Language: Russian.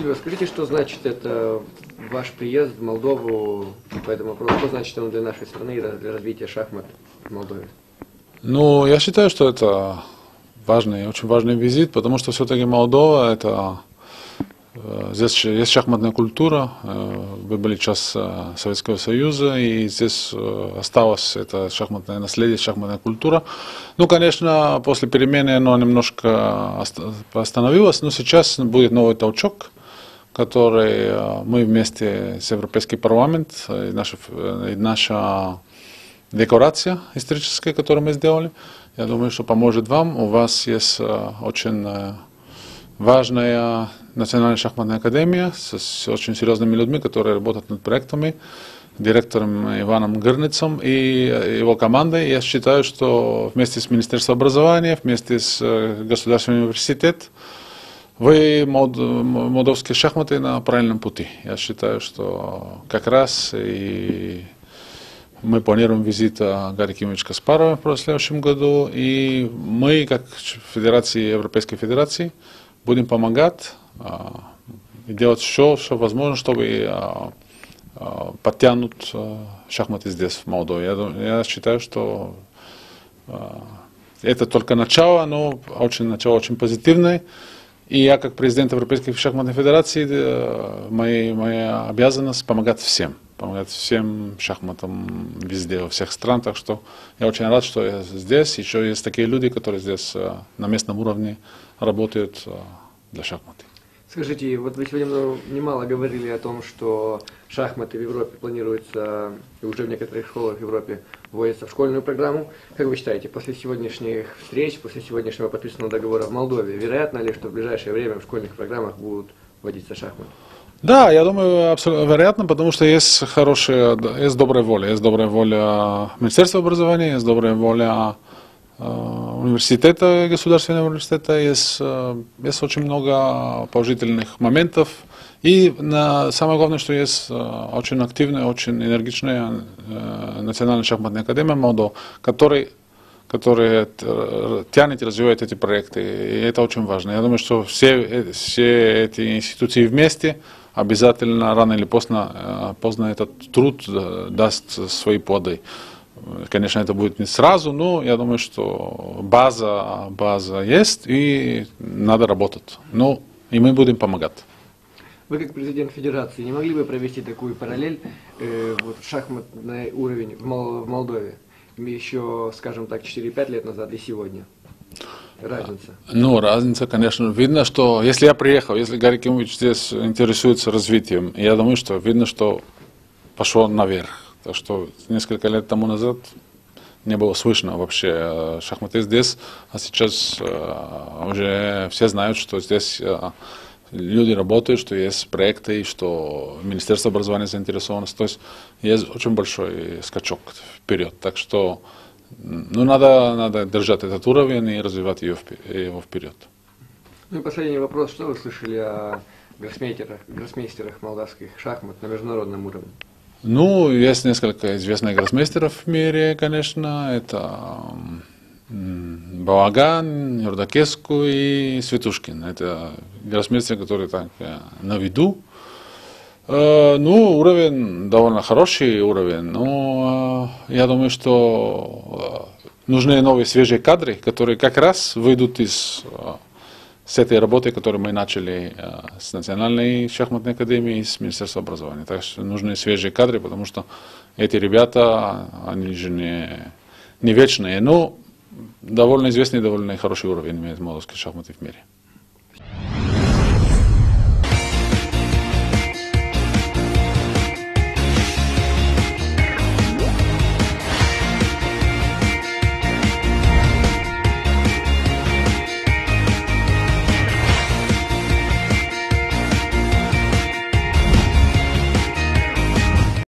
Спасибо. Скажите, что значит это ваш приезд в Молдову по этому вопросу? Что значит он для нашей страны и для развития шахмат в Молдове? Ну, я считаю, что это важный, очень важный визит, потому что все-таки Молдова это здесь есть шахматная культура, вы были часть Советского Союза, и здесь осталось это шахматное наследие, шахматная культура. Ну, конечно, после перемены оно немножко остановилось, но сейчас будет новый толчок, который мы вместе с Европейским парламентом, и наша декларация историческая, которую мы сделали, я думаю, что поможет вам. У вас есть очень важная Национальная шахматная академия с очень серьезными людьми, которые работают над проектами, директором Иваном Гырницем и его командой. Я считаю, что вместе с Министерством образования, вместе с Государственным университетом, вы, молдовские шахматы, на правильном пути. Я считаю, что как раз и мы планируем визит Гарри Кимовича Каспарова в следующем году, и мы, как Федерация, Европейской Федерации, будем помогать и делать все, что возможно, чтобы подтянуть шахматы здесь, в Молдове. Я считаю, что это только начало, но начало очень позитивное. И я, как президент Европейской шахматной федерации, моя обязанность помогать всем шахматам везде, во всех странах. Так что я очень рад, что я здесь. Еще есть такие люди, которые здесь на местном уровне работают для шахмат. Скажите, вот вы сегодня немало говорили о том, что шахматы в Европе планируются, и уже в некоторых школах в Европе вводятся в школьную программу. Как вы считаете, после сегодняшних встреч, после сегодняшнего подписанного договора в Молдове, вероятно ли, что в ближайшее время в школьных программах будут вводиться шахматы? Да, я думаю, абсолютно вероятно, потому что есть добрая воля. Есть добрая воля Министерства образования, есть добрая воля университета, государственного университета, есть очень много положительных моментов. И самое главное, что есть очень активная, очень энергичная Национальная шахматная академия Молдовы, которая тянет и развивает эти проекты. И это очень важно. Я думаю, что все эти институции вместе обязательно рано или поздно этот труд даст свои плоды. Конечно, это будет не сразу, но я думаю, что база есть, и надо работать. Ну, и мы будем помогать. Вы, как президент Федерации, не могли бы провести такую параллель, вот шахматный уровень в Молдове, еще, скажем так, 4-5 лет назад и сегодня? Разница? Ну, разница, конечно. Видно, что если я приехал, если Гарри Кимович здесь интересуется развитием, я думаю, что видно, что пошло наверх. Так что несколько лет тому назад не было слышно вообще шахматы здесь, а сейчас уже все знают, что здесь люди работают, что есть проекты, и что Министерство образования заинтересовано. То есть есть очень большой скачок вперед. Так что надо держать этот уровень и развивать его вперед. Ну и последний вопрос. Что вы слышали о гроссмейстерах молдавских шахмат на международном уровне? Ну, есть несколько известных гроссмейстеров в мире, конечно. Это Балаган, Юрдакеску и Светушкин. Это гроссмейстеры, которые так на виду. Ну, уровень довольно хороший уровень, но я думаю, что нужны новые свежие кадры, которые как раз выйдут с этой работы, которую мы начали с Национальной шахматной академией и с Министерства образования. Так что нужны свежие кадры, потому что эти ребята, они же не вечные, но довольно известный, довольно хороший уровень имеют молдавские шахматы в мире.